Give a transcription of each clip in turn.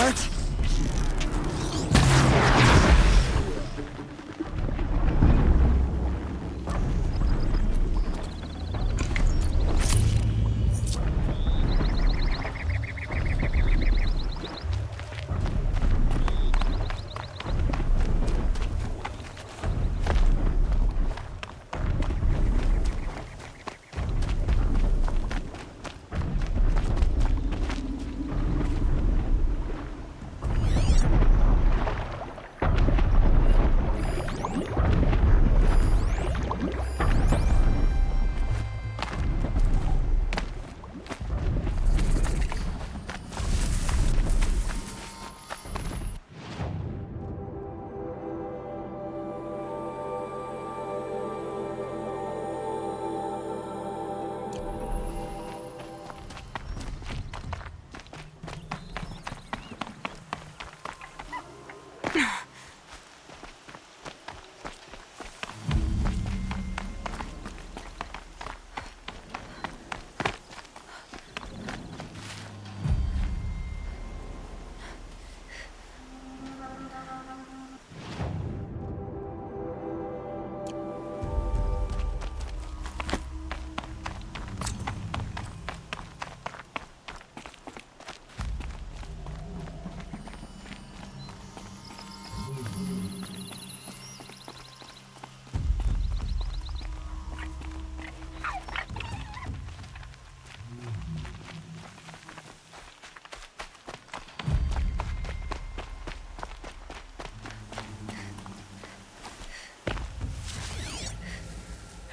alert.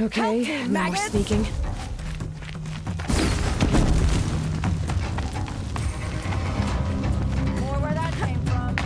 Okay, now we're speaking. More where that came from.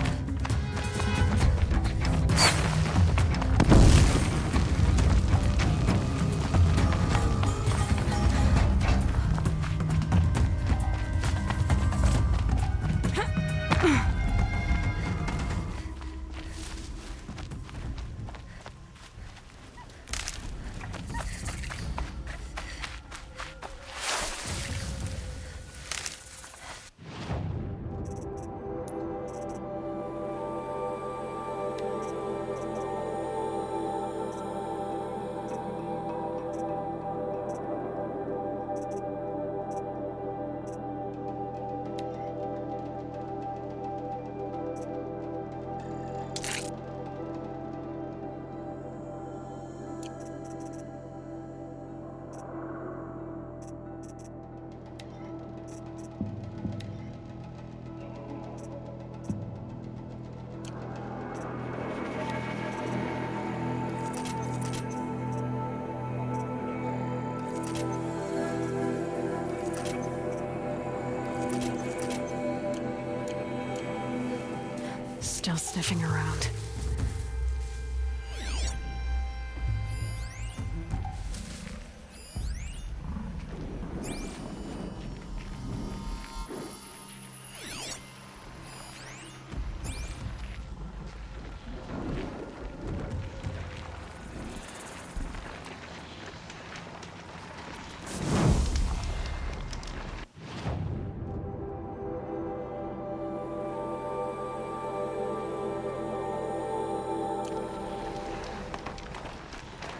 Still sniffing around.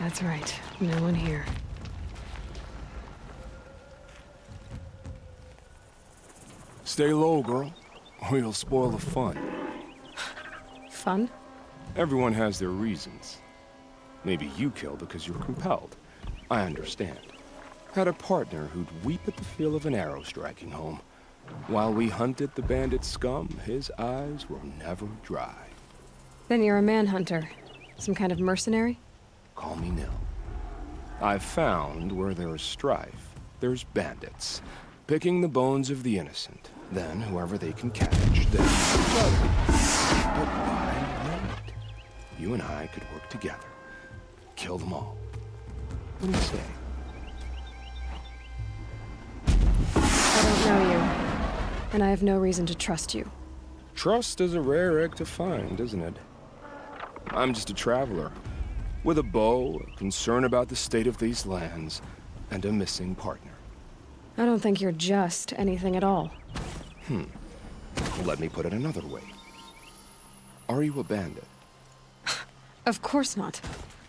That's right. No one here. Stay low, girl, or you'll spoil the fun. Fun? Everyone has their reasons. Maybe you kill because you're compelled. I understand. Had a partner who'd weep at the feel of an arrow striking home. While we hunted the bandit scum, his eyes were never dry. Then you're a manhunter. Some kind of mercenary? Call me Nil. I've found where there is strife, there's bandits, picking the bones of the innocent. Then, whoever they can catch, they kill. But why wait? You and I could work together. Kill them all. What do you say? I don't know you, and I have no reason to trust you. Trust is a rare egg to find, isn't it? I'm just a traveler. With a bow, a concern about the state of these lands, and a missing partner. I don't think you're just anything at all. Let me put it another way. Are you a bandit? Of course not.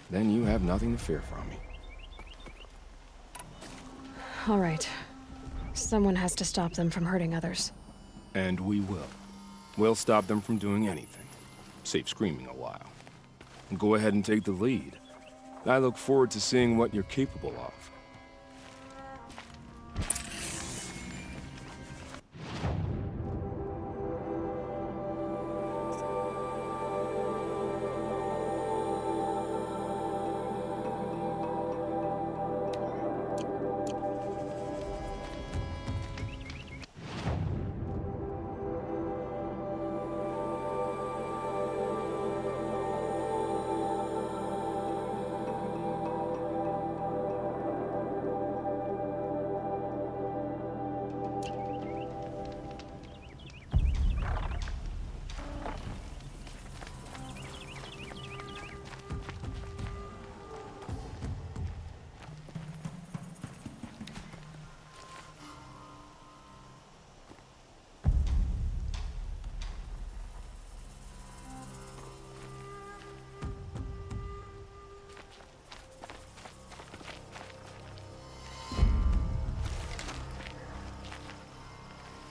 Then you have nothing to fear from me. All right. Someone has to stop them from hurting others. And we will. We'll stop them from doing anything. Save screaming a while. Go ahead and take the lead. I look forward to seeing what you're capable of.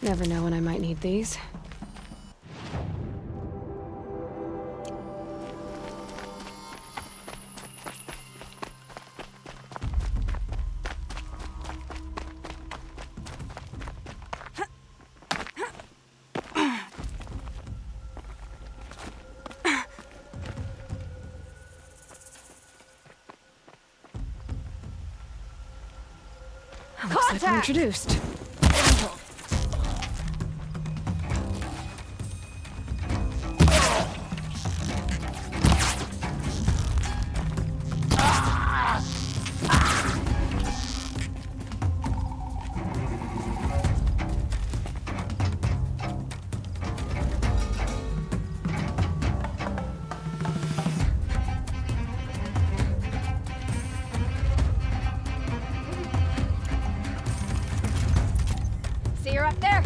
Never know when I might need these. Looks like we're introduced. See her up there?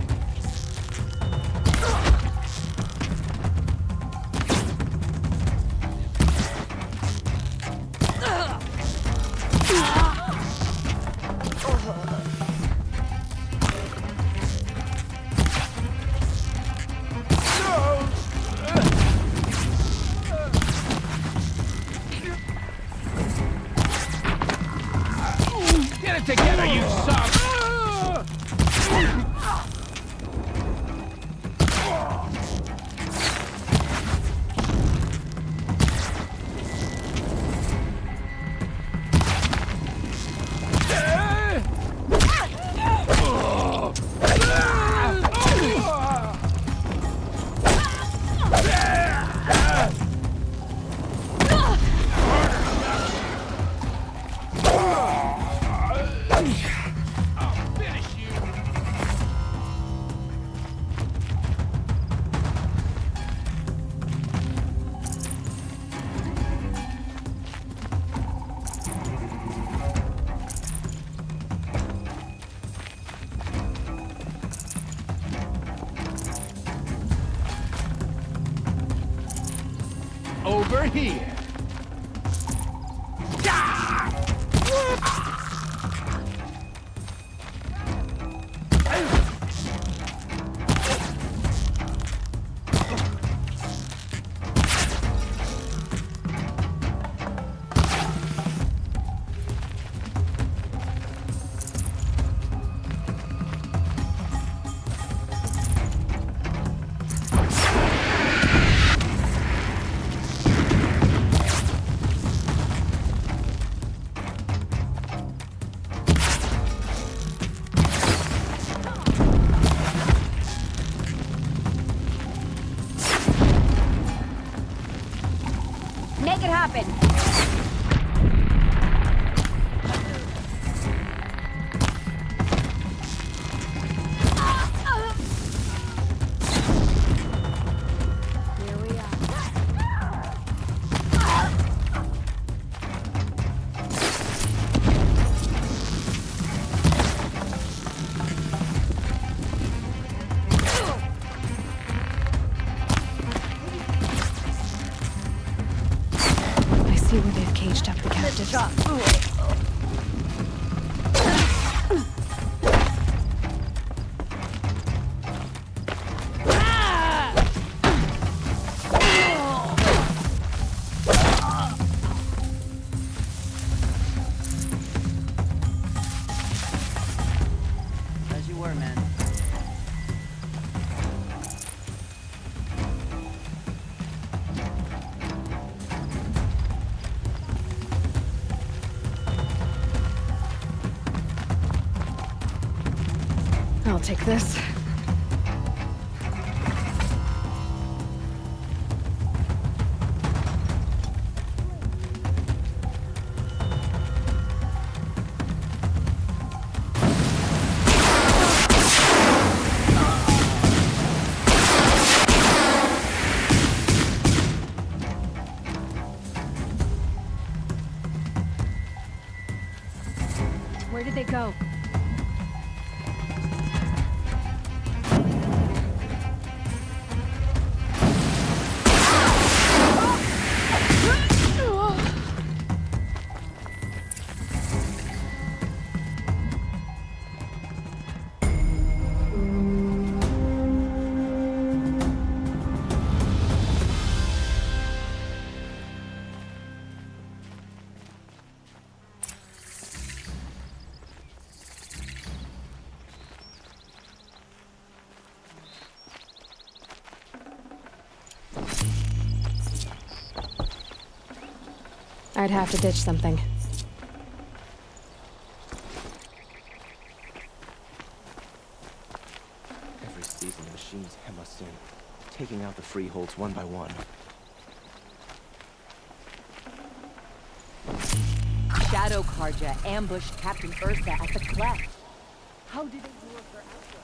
Get it together, you son! Over here. Make it happen. Here we are. snatched up the captives. As you were, man. I'll take this. Where did they go? I'd have to ditch something. Every season, the machines hem us in, taking out the freeholds one by one. Shadow Karja ambushed Captain Ursa at the cleft. How did it lure her out there?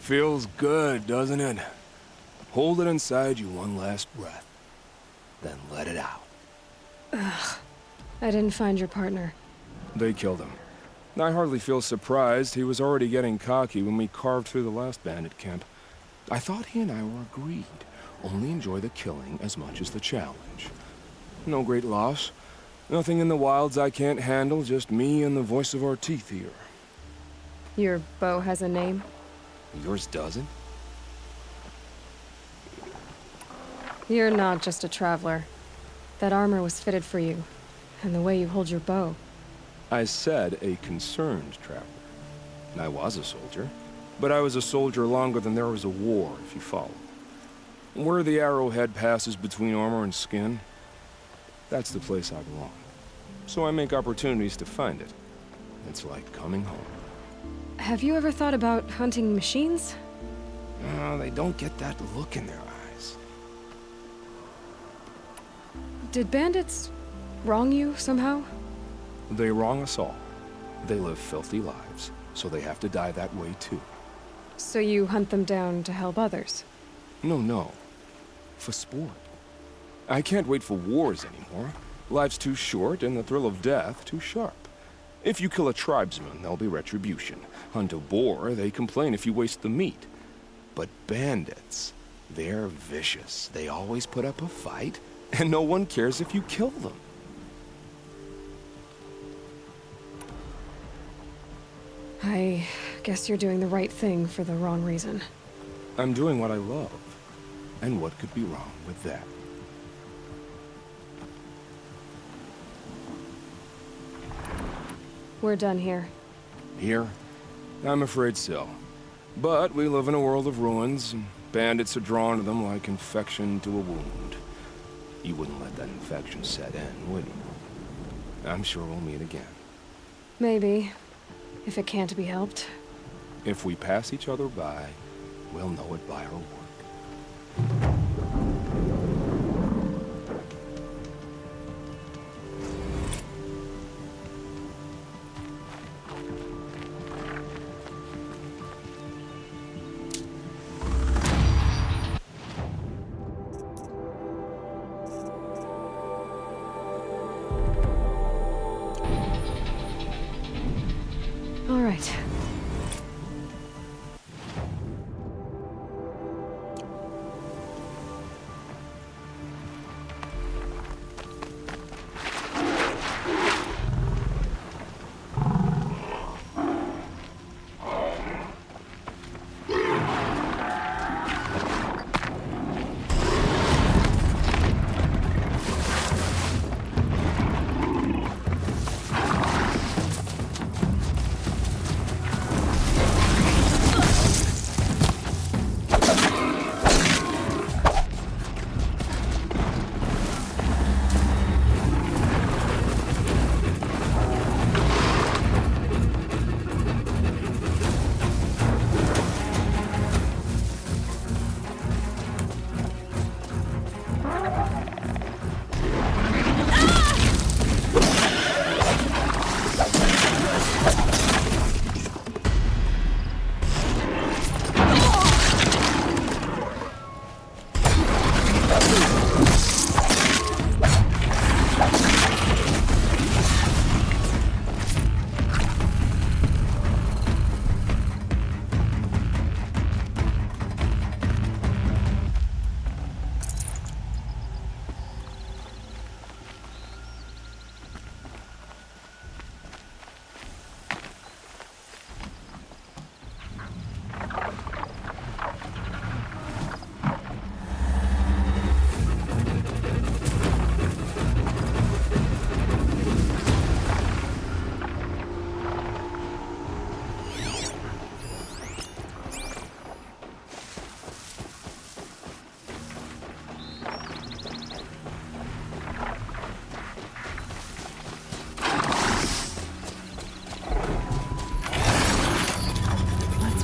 Feels good, doesn't it? Hold it inside you one last breath. Then let it out. I didn't find your partner. They killed him. I hardly feel surprised. He was already getting cocky when we carved through the last bandit camp. I thought he and I were agreed. Only enjoy the killing as much as the challenge. No great loss. Nothing in the wilds I can't handle, just me and the voice of our teeth here. Your bow has a name? Yours doesn't? You're not just a traveler. That armor was fitted for you, and the way you hold your bow. I said a concerned traveler. I was a soldier, but I was a soldier longer than there was a war, if you follow. Where the arrowhead passes between armor and skin, that's the place I belong. So I make opportunities to find it. It's like coming home. Have you ever thought about hunting machines? No, they don't get that look in their eyes. Did bandits wrong you somehow? They wrong us all. They live filthy lives, so they have to die that way too. So you hunt them down to help others? No. For sport. I can't wait for wars anymore. Life's too short and the thrill of death too sharp. If you kill a tribesman, there'll be retribution. Hunt a boar, they complain if you waste the meat. But bandits, they're vicious. They always put up a fight, and no one cares if you kill them. I guess you're doing the right thing for the wrong reason. I'm doing what I love. And what could be wrong with that? We're done here. Here? I'm afraid so. But we live in a world of ruins, and bandits are drawn to them like infection to a wound. You wouldn't let that infection set in, would you? I'm sure we'll meet again. Maybe. If it can't be helped. If we pass each other by, we'll know it by our work. All right.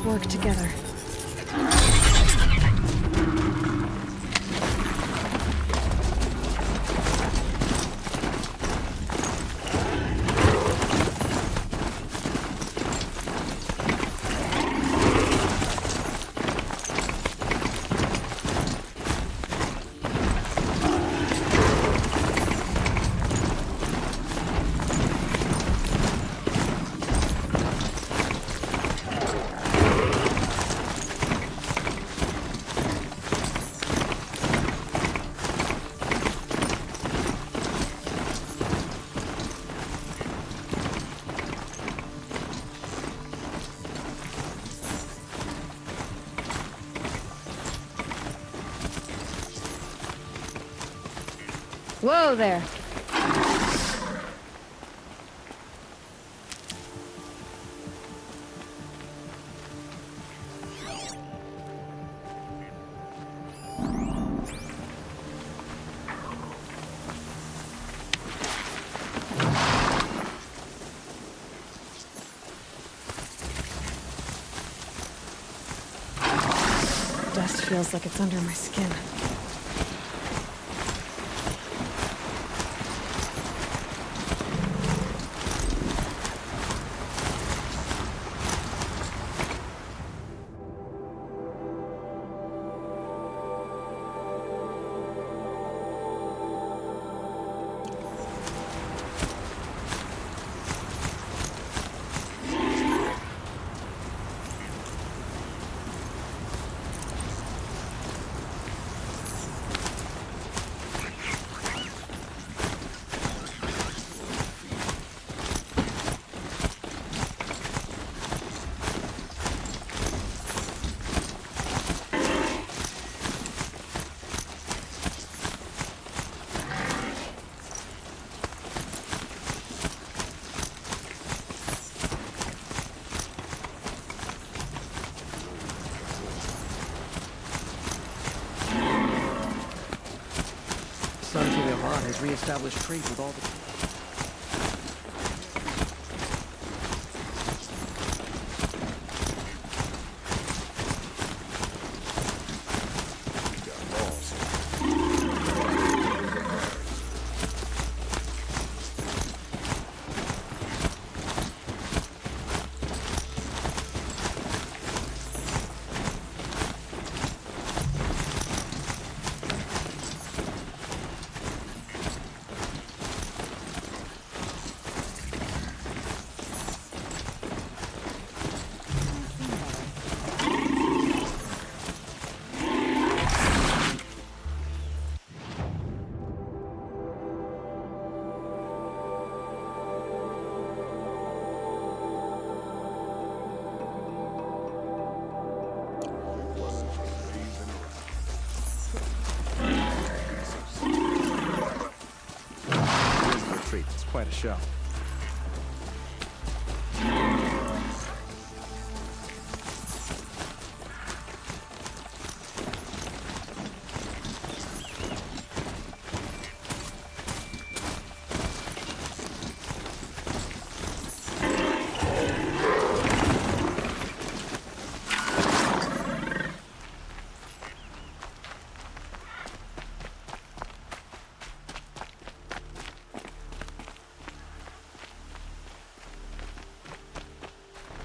Work together. Whoa there. Dust feels like it's under my skin. has reestablished trade with all the... It's quite a show.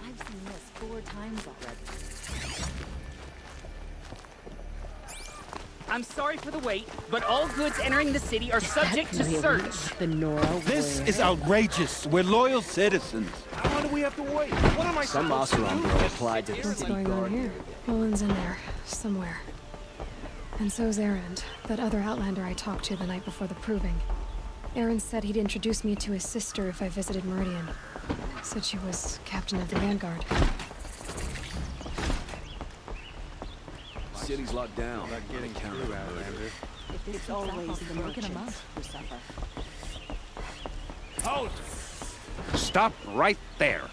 I've seen this 4 times already. I'm sorry for the wait, but all goods entering the city are subject to search. The Nora This is outrageous. We're loyal citizens. How long do we have to wait? What am I Some supposed to Oseram do? girl applied to the What's city going on guard. here? Olin's in there, somewhere. And so's Erend, that other Outlander I talked to the night before the proving. Erend said he'd introduce me to his sister if I visited Meridian. Said she was captain of the Vanguard. City's locked down. Not getting through, Outlander. If this keeps always the merchant amount who suffer. Halt! Stop right there.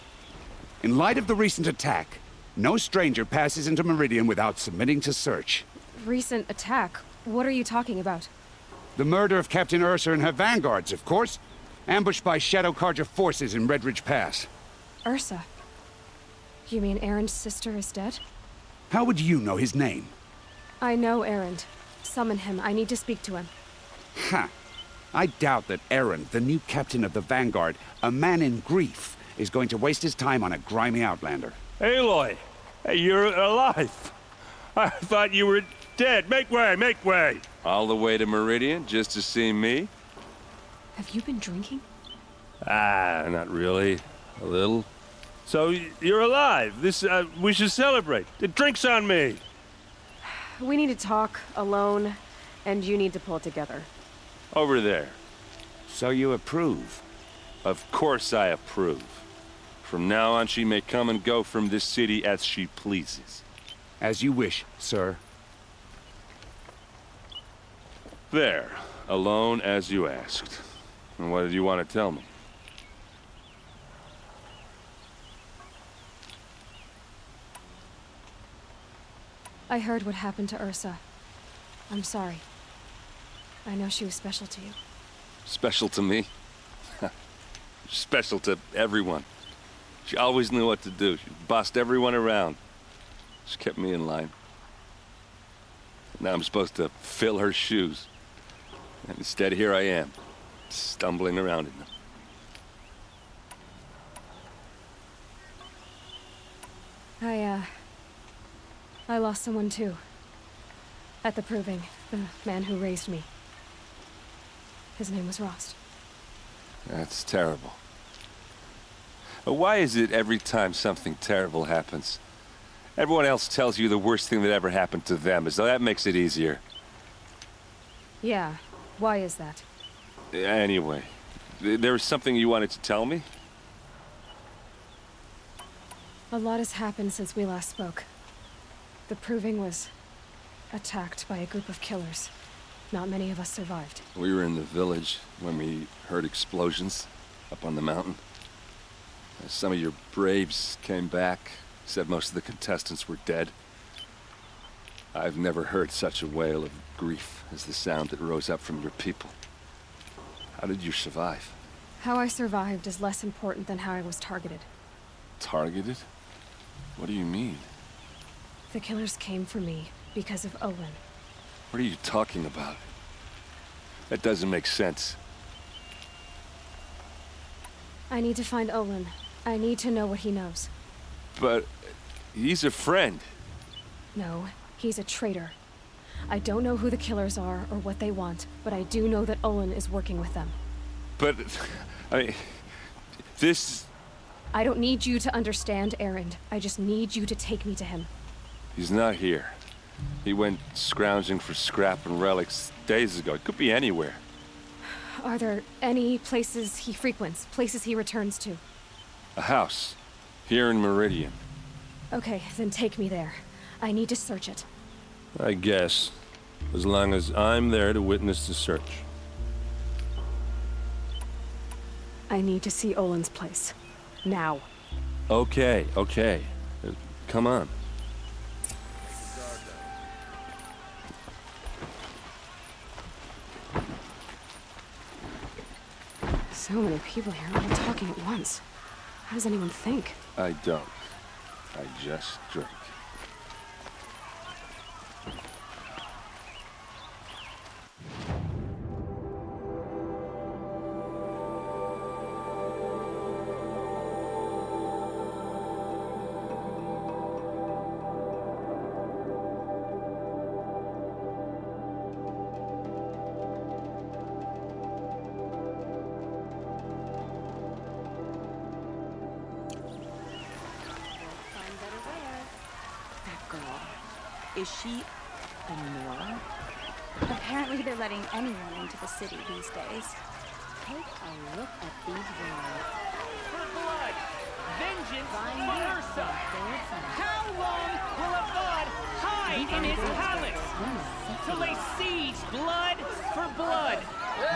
In light of the recent attack, no stranger passes into Meridian without submitting to search. Recent attack? What are you talking about? The murder of Captain Ursa and her vanguards, of course. Ambushed by Shadow Carja forces in Redridge Pass. Ursa? You mean Erend's sister is dead? How would you know his name? I know Erend. Summon him. I need to speak to him. Ha! I doubt that Erend, the new captain of the Vanguard, a man in grief, is going to waste his time on a grimy outlander. Aloy, hey, you're alive. I thought you were dead. Make way, make way. All the way to Meridian just to see me? Have you been drinking? Ah, not really. A little. So you're alive. This we should celebrate. The drink's on me. We need to talk, alone, and you need to pull it together. Over there. So you approve? Of course I approve. From now on, she may come and go from this city as she pleases. As you wish, sir. There. Alone as you asked. And what did you want to tell me? I heard what happened to Ursa. I'm sorry. I know she was special to you. Special to me? Special to everyone. She always knew what to do. She bossed everyone around. She kept me in line. Now I'm supposed to fill her shoes. And instead, here I am, stumbling around in them. I lost someone too. At the proving, the man who raised me. His name was Rost. That's terrible. But why is it every time something terrible happens, everyone else tells you the worst thing that ever happened to them, as though that makes it easier? Yeah, why is that? Anyway, there was something you wanted to tell me? A lot has happened since we last spoke. The proving was attacked by a group of killers. Not many of us survived. We were in the village when we heard explosions up on the mountain. Some of your braves came back, said most of the contestants were dead. I've never heard such a wail of grief as the sound that rose up from your people. How did you survive? How I survived is less important than how I was targeted. Targeted? What do you mean? The killers came for me because of Olin. What are you talking about? That doesn't make sense. I need to find Olin. I need to know what he knows. But he's a friend. No, he's a traitor. I don't know who the killers are or what they want, but I do know that Olin is working with them. But, I mean, this... I don't need you to understand, Erend. I just need you to take me to him. He's not here. He went scrounging for scrap and relics days ago. It could be anywhere. Are there any places he frequents, places he returns to? A house. Here in Meridian. Okay, then take me there. I need to search it. I guess. As long as I'm there to witness the search. I need to see Olin's place. Now. Okay, okay. Come on. So many people here, all talking at once. How does anyone think? I don't. I just drink. Is she a Nora? Apparently they're letting anyone into the city these days. Take a look at these walls. For blood! Vengeance for Ursa! How long will a god hide in his palace? Till they siege blood for blood!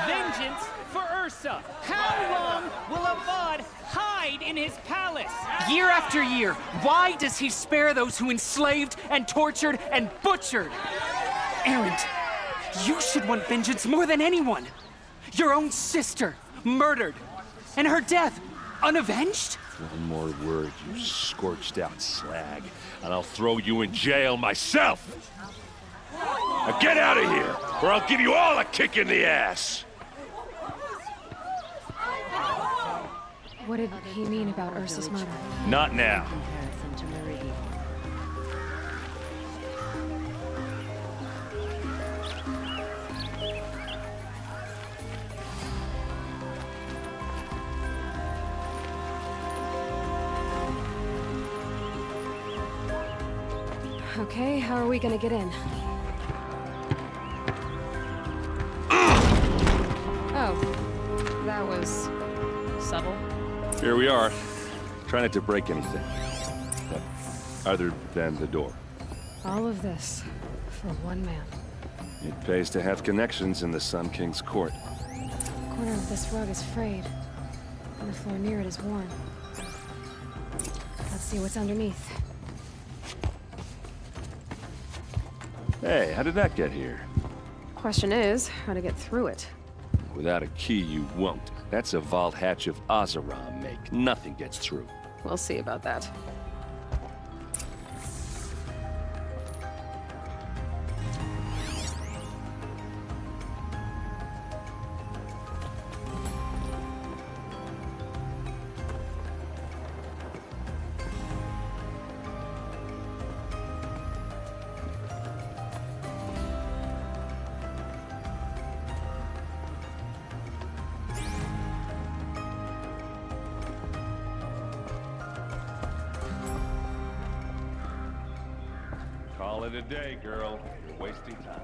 Vengeance for Ursa! How long will a god hide in his palace? Year after year, why does he spare those who enslaved and tortured and butchered? Erend, you should want vengeance more than anyone. Your own sister, murdered, and her death, unavenged? One more word, you scorched out slag, and I'll throw you in jail myself! Now get out of here, or I'll give you all a kick in the ass! What did he mean about Ursa's murder? Not now. Comparison to Meridian. Okay, how are we gonna get in? Oh, that was subtle. Here we are. Try not to break anything. Other than the door. All of this for one man. It pays to have connections in the Sun King's court. The corner of this rug is frayed, and the floor near it is worn. Let's see what's underneath. Hey, how did that get here? Question is, how to get through it. Without a key, you won't. That's a vault hatch of Azeram make. Nothing gets through. We'll see about that. Call it a day, girl. You're wasting time.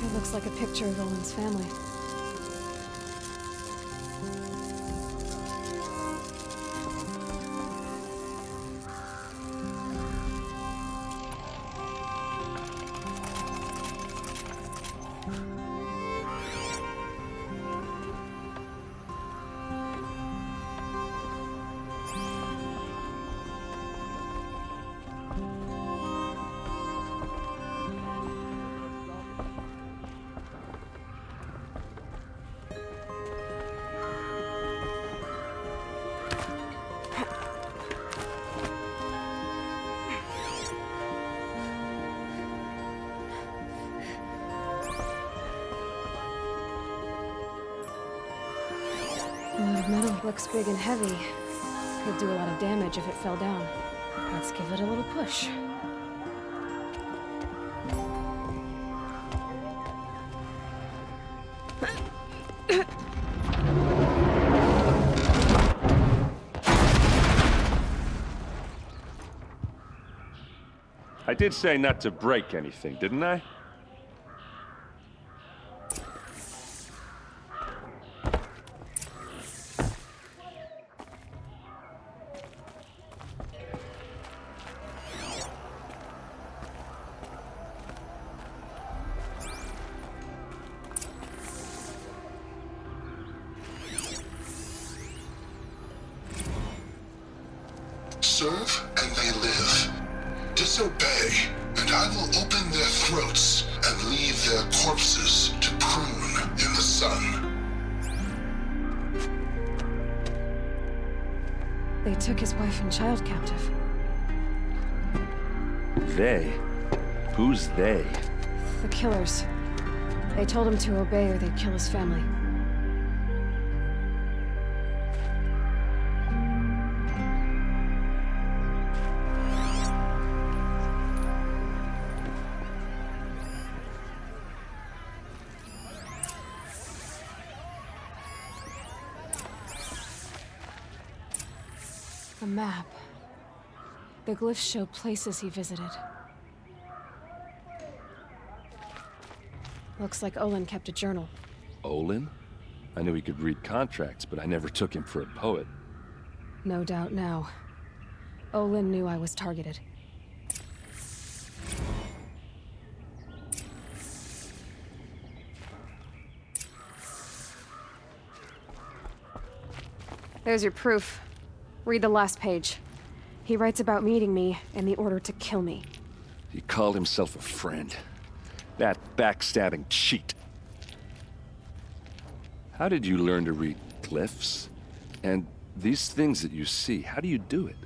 It looks like a picture of Olin's family. Red metal looks big and heavy. Could do a lot of damage if it fell down. Let's give it a little push. I did say not to break anything, didn't I? Serve and they live. Disobey, and I will open their throats and leave their corpses to prune in the sun. They took his wife and child captive. They? Who's they? The killers. They told him to obey or they'd kill his family. A map. The glyphs show places he visited. Looks like Olin kept a journal. Olin? I knew he could read contracts, but I never took him for a poet. No doubt now. Olin knew I was targeted. There's your proof. Read the last page. He writes about meeting me and the order to kill me. He called himself a friend. That backstabbing cheat. How did you learn to read glyphs? And these things that you see, how do you do it?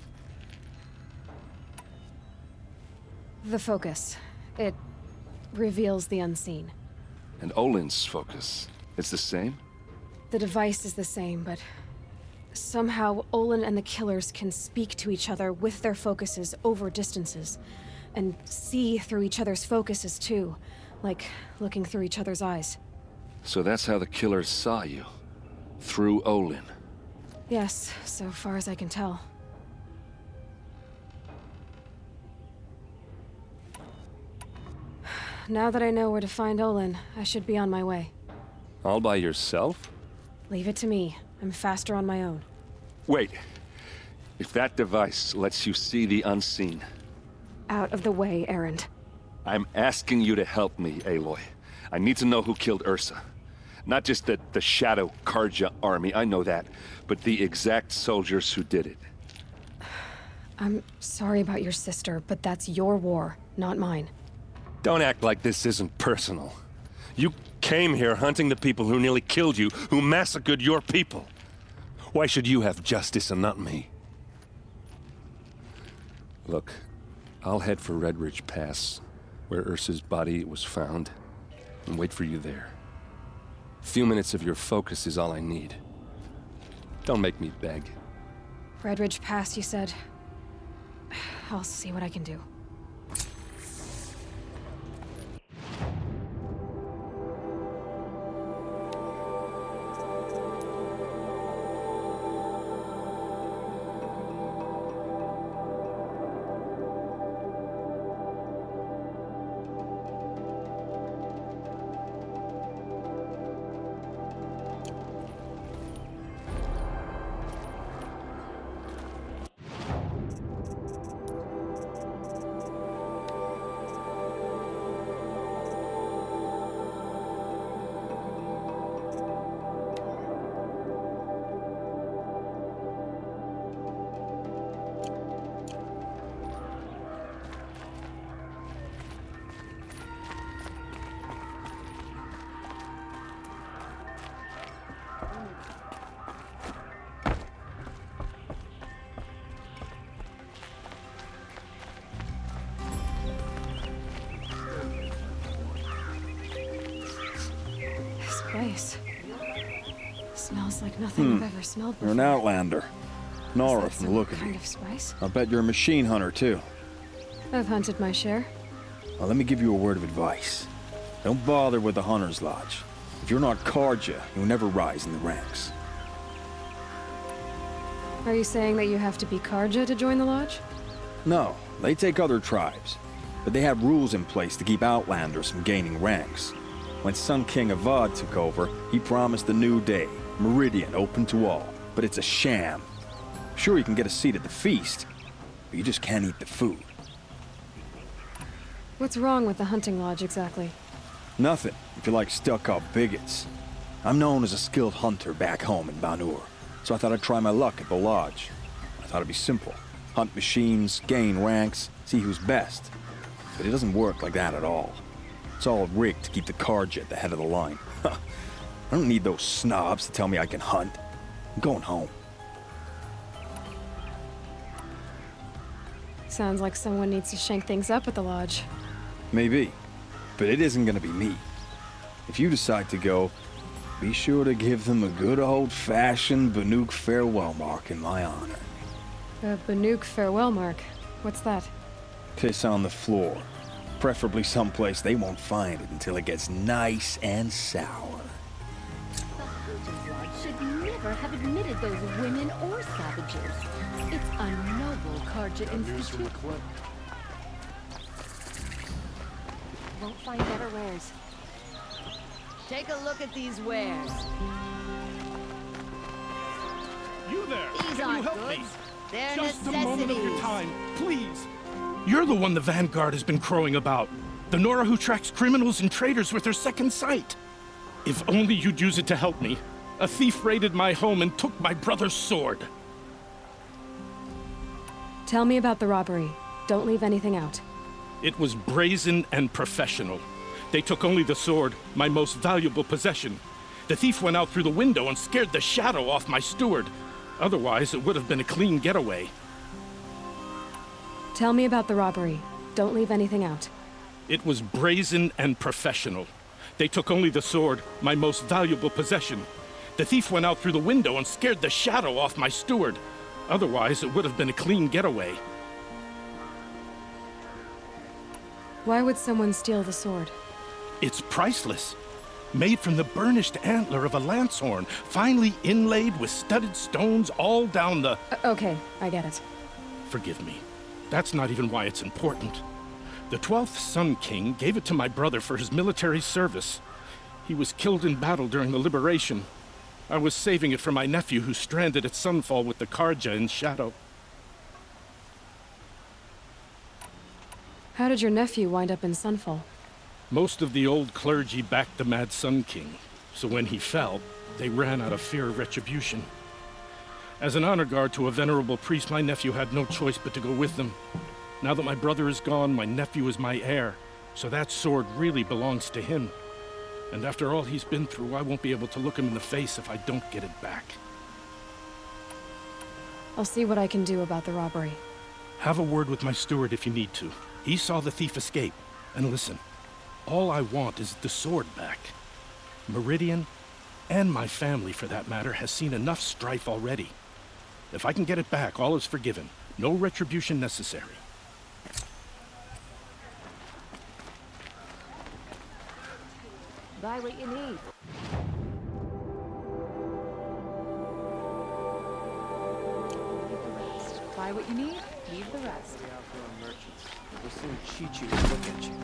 The focus. It reveals the unseen. And Olin's focus, it's the same? The device is the same, but somehow Olin and the killers can speak to each other with their focuses over distances. And see through each other's focuses too. Like looking through each other's eyes. So that's how the killers saw you? Through Olin? Yes, so far as I can tell. Now that I know where to find Olin, I should be on my way. All by yourself? Leave it to me. I'm faster on my own. Wait. If that device lets you see the unseen... Out of the way, Erend. I'm asking you to help me, Aloy. I need to know who killed Ursa. Not just the Shadow Karja army, I know that, but the exact soldiers who did it. I'm sorry about your sister, but that's your war, not mine. Don't act like this isn't personal. You came here hunting the people who nearly killed you, who massacred your people. Why should you have justice and not me? Look, I'll head for Red Ridge Pass, where Ursa's body was found, and wait for you there. A few minutes of your focus is all I need. Don't make me beg. Red Ridge Pass, you said? I'll see what I can do. Place. Smells Smells like nothing I've ever smelled before. You're an outlander. Nora, Is that from the look some of kind you. of spice? I bet you're a machine hunter, too. I've hunted my share. Well, let me give you a word of advice. Don't bother with the Hunter's Lodge. If you're not Karja, you'll never rise in the ranks. Are you saying that you have to be Karja to join the lodge? No, they take other tribes. But they have rules in place to keep outlanders from gaining ranks. When Sun King Avad took over, he promised a new day, Meridian open to all. But it's a sham. Sure, you can get a seat at the feast, but you just can't eat the food. What's wrong with the hunting lodge exactly? Nothing, if you like stuck-up bigots. I'm known as a skilled hunter back home in Banur, so I thought I'd try my luck at the lodge. I thought it'd be simple. Hunt machines, gain ranks, see who's best. But it doesn't work like that at all. It's all rigged to keep the Karja at the head of the line. I don't need those snobs to tell me I can hunt. I'm going home. Sounds like someone needs to shake things up at the lodge. Maybe, but it isn't gonna be me. If you decide to go, be sure to give them a good old-fashioned Banuk farewell mark in my honor. A Banuk farewell mark. What's that? Piss on the floor. Preferably someplace they won't find it until it gets nice and sour. The Hunter's Lodge should never have admitted those women or savages. It's a noble Karja institute. Won't find better wares. Take a look at these wares. You there! These Can you aren't help me? goods. They're Just a moment of your necessities. time, please. You're the one the Vanguard has been crowing about. The Nora who tracks criminals and traitors with her second sight. If only you'd use it to help me. A thief raided my home and took my brother's sword. Tell me about the robbery. Don't leave anything out. It was brazen and professional. They took only the sword, my most valuable possession. The thief went out through the window and scared the shadow off my steward. Otherwise, it would have been a clean getaway. Tell me about the robbery. Don't leave anything out. It was brazen and professional. They took only the sword, my most valuable possession. The thief went out through the window and scared the shadow off my steward. Otherwise, it would have been a clean getaway. Why would someone steal the sword? It's priceless. Made from the burnished antler of a lancehorn, finely inlaid with studded stones all down the... Okay, I get it. Forgive me. That's not even why it's important. The 12th Sun King gave it to my brother for his military service. He was killed in battle during the liberation. I was saving it for my nephew who's stranded at Sunfall with the Karja in Shadow. How did your nephew wind up in Sunfall? Most of the old clergy backed the Mad Sun King, so when he fell, they ran out of fear of retribution. As an honor guard to a venerable priest, my nephew had no choice but to go with them. Now that my brother is gone, my nephew is my heir, so that sword really belongs to him. And after all he's been through, I won't be able to look him in the face if I don't get it back. I'll see what I can do about the robbery. Have a word with my steward if you need to. He saw the thief escape. And listen, all I want is the sword back. Meridian, and my family for that matter, has seen enough strife already. If I can get it back, all is forgiven. No retribution necessary. Buy what you need. Buy what you need, leave the rest. Merchants. We'll soon cheat you and look at you.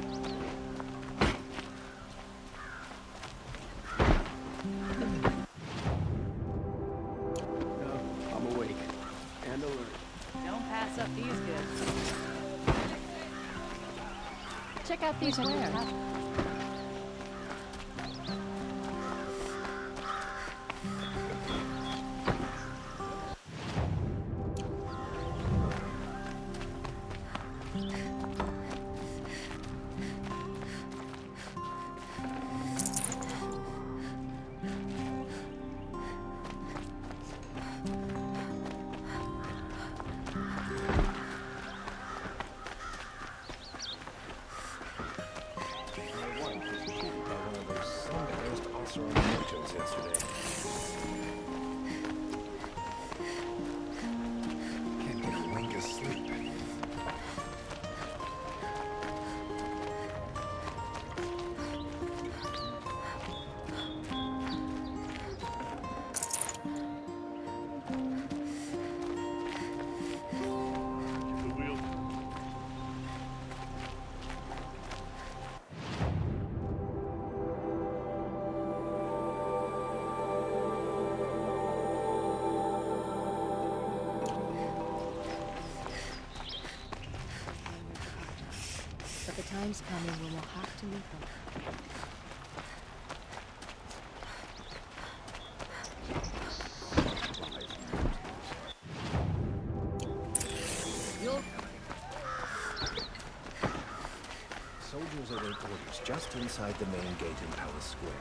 I'm awake and alert. Don't pass up these goods. Check out these wares. time's coming when we'll have to meet them. Soldiers await orders just inside the main gate in Palace Square.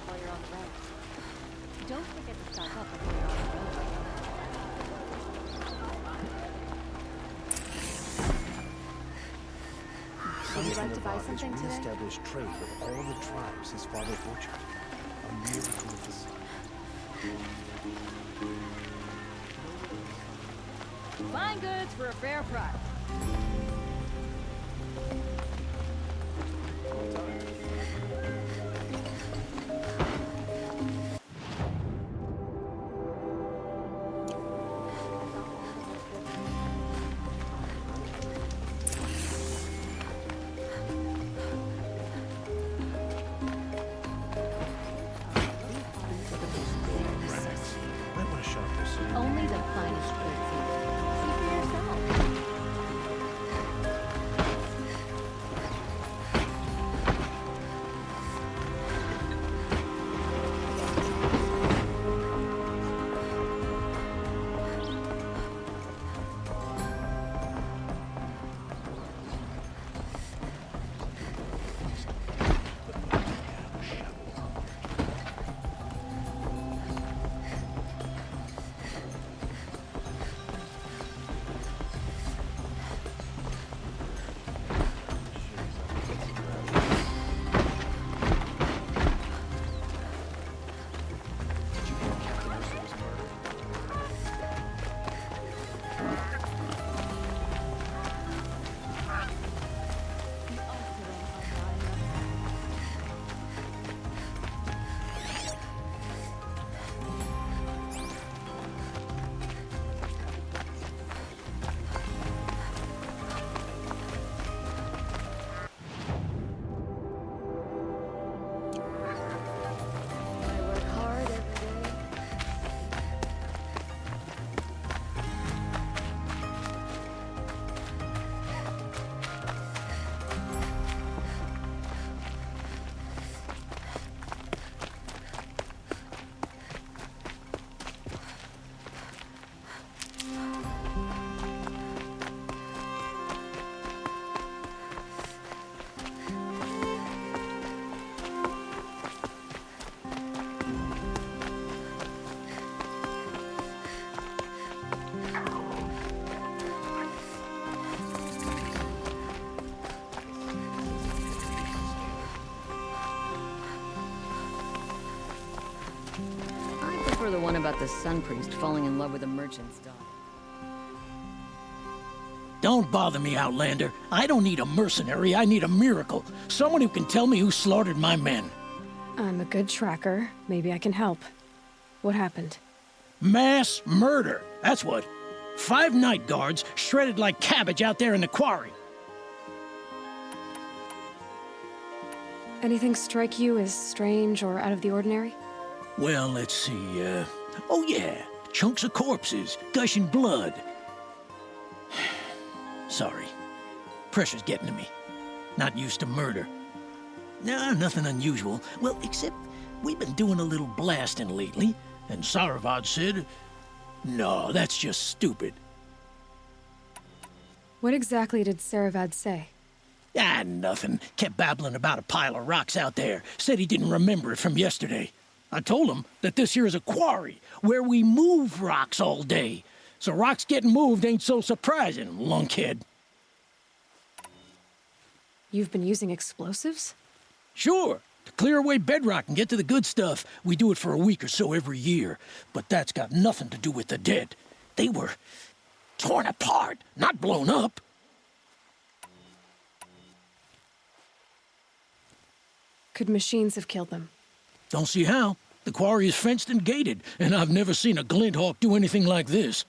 While you're on the road. Don't forget to stock up when you're on the road. Would you like to buy something today? Established trade with all the tribes his father butchered. A miracle of the sun. Fine goods for a fair price. Might want to shop there soon. Only the finest goods here. See for yourself. For the one about the sun priest falling in love with a merchant's daughter. Don't bother me, Outlander. I don't need a mercenary, I need a miracle. Someone who can tell me who slaughtered my men. I'm a good tracker. Maybe I can help. What happened? Mass murder, that's what. 5 night guards shredded like cabbage out there in the quarry. Anything strike you as strange or out of the ordinary? Well, let's see, oh yeah, chunks of corpses, gushing blood. Sorry. Pressure's getting to me. Not used to murder. No, nothing unusual. Well, except we've been doing a little blasting lately, and Saravad said, no, that's just stupid. What exactly did Saravad say? Ah, nothing. Kept babbling about a pile of rocks out there. Said he didn't remember it from yesterday. I told him that this here is a quarry, where we move rocks all day. So rocks getting moved ain't so surprising, lunkhead. You've been using explosives? Sure, to clear away bedrock and get to the good stuff. We do it for a week or so every year. But that's got nothing to do with the dead. They were torn apart, not blown up. Could machines have killed them? Don't see how. The quarry is fenced and gated, and I've never seen a Glinthawk do anything like this.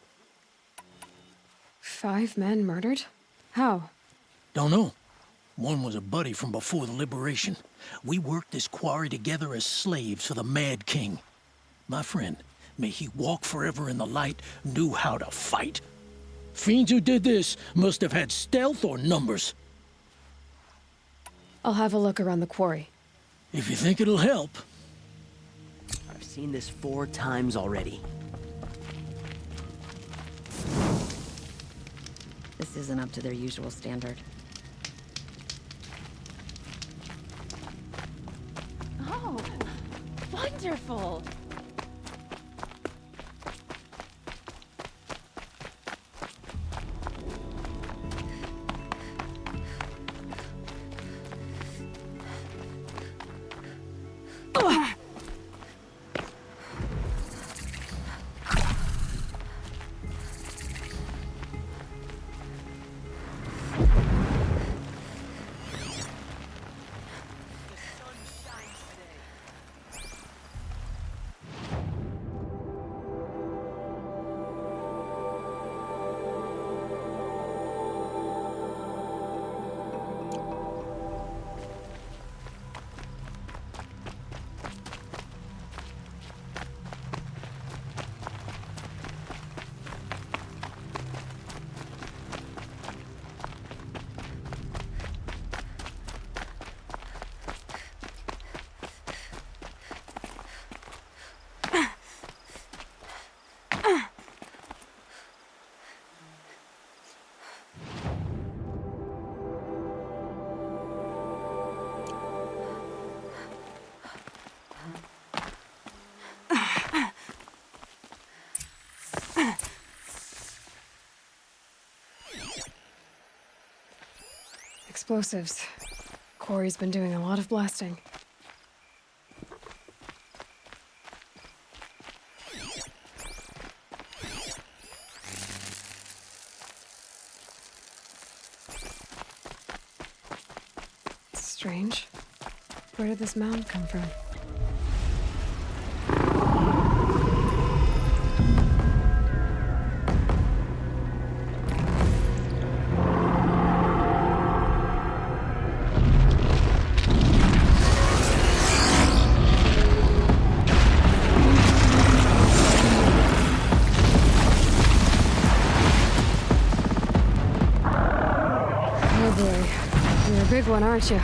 5 men murdered? How? Don't know. One was a buddy from before the liberation. We worked this quarry together as slaves for the Mad King. My friend, may he walk forever in the light, knew how to fight. Fiends who did this must have had stealth or numbers. I'll have a look around the quarry. If you think it'll help. I've seen this 4 times already. This isn't up to their usual standard. Oh, wonderful! Explosives. Quarry's been doing a lot of blasting. Strange. Where did this mound come from? Oh boy, you're a big one, aren't you?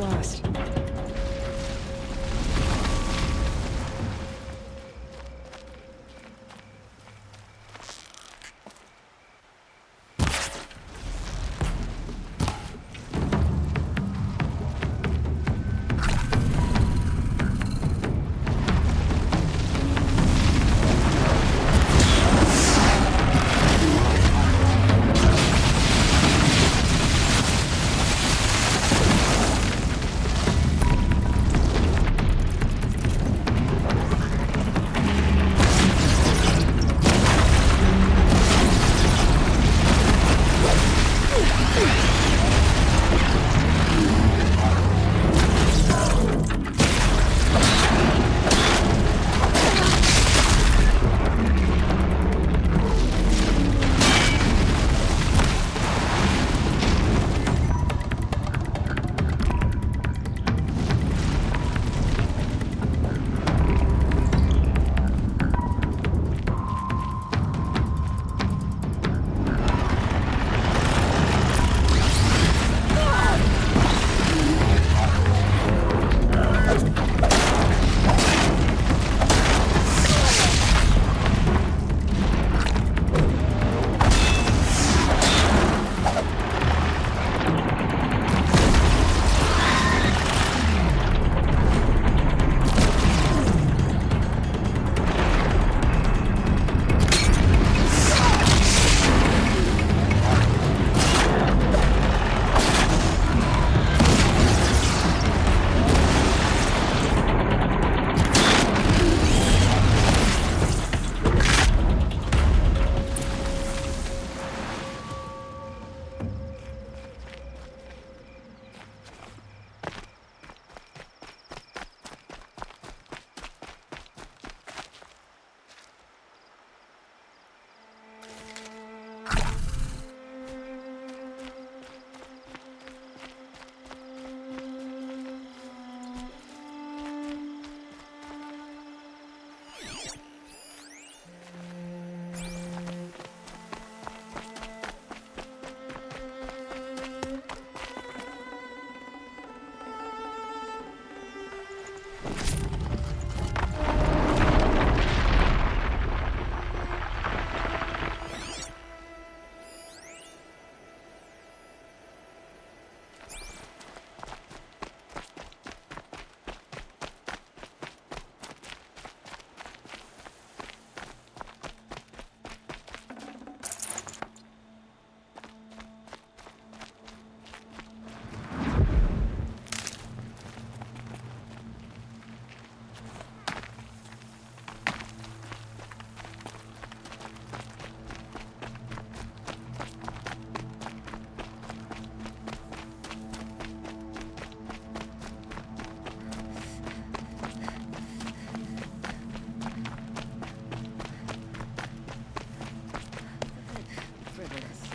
lost.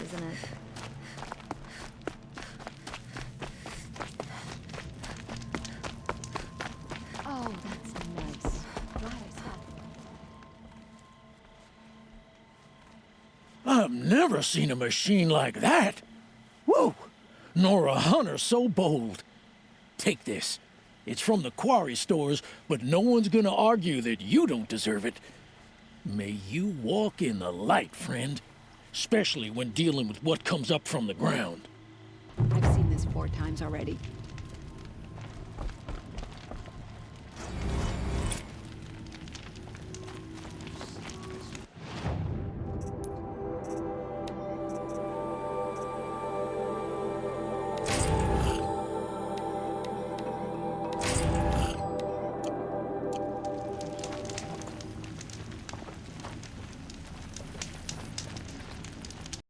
Isn't it? Oh, that's nice. Glad I stopped. I've never seen a machine like that. Whoa! Nor a hunter so bold. Take this. It's from the quarry stores, but no one's gonna argue that you don't deserve it. May you walk in the light, friend. Especially when dealing with what comes up from the ground. I've seen this 4 times already.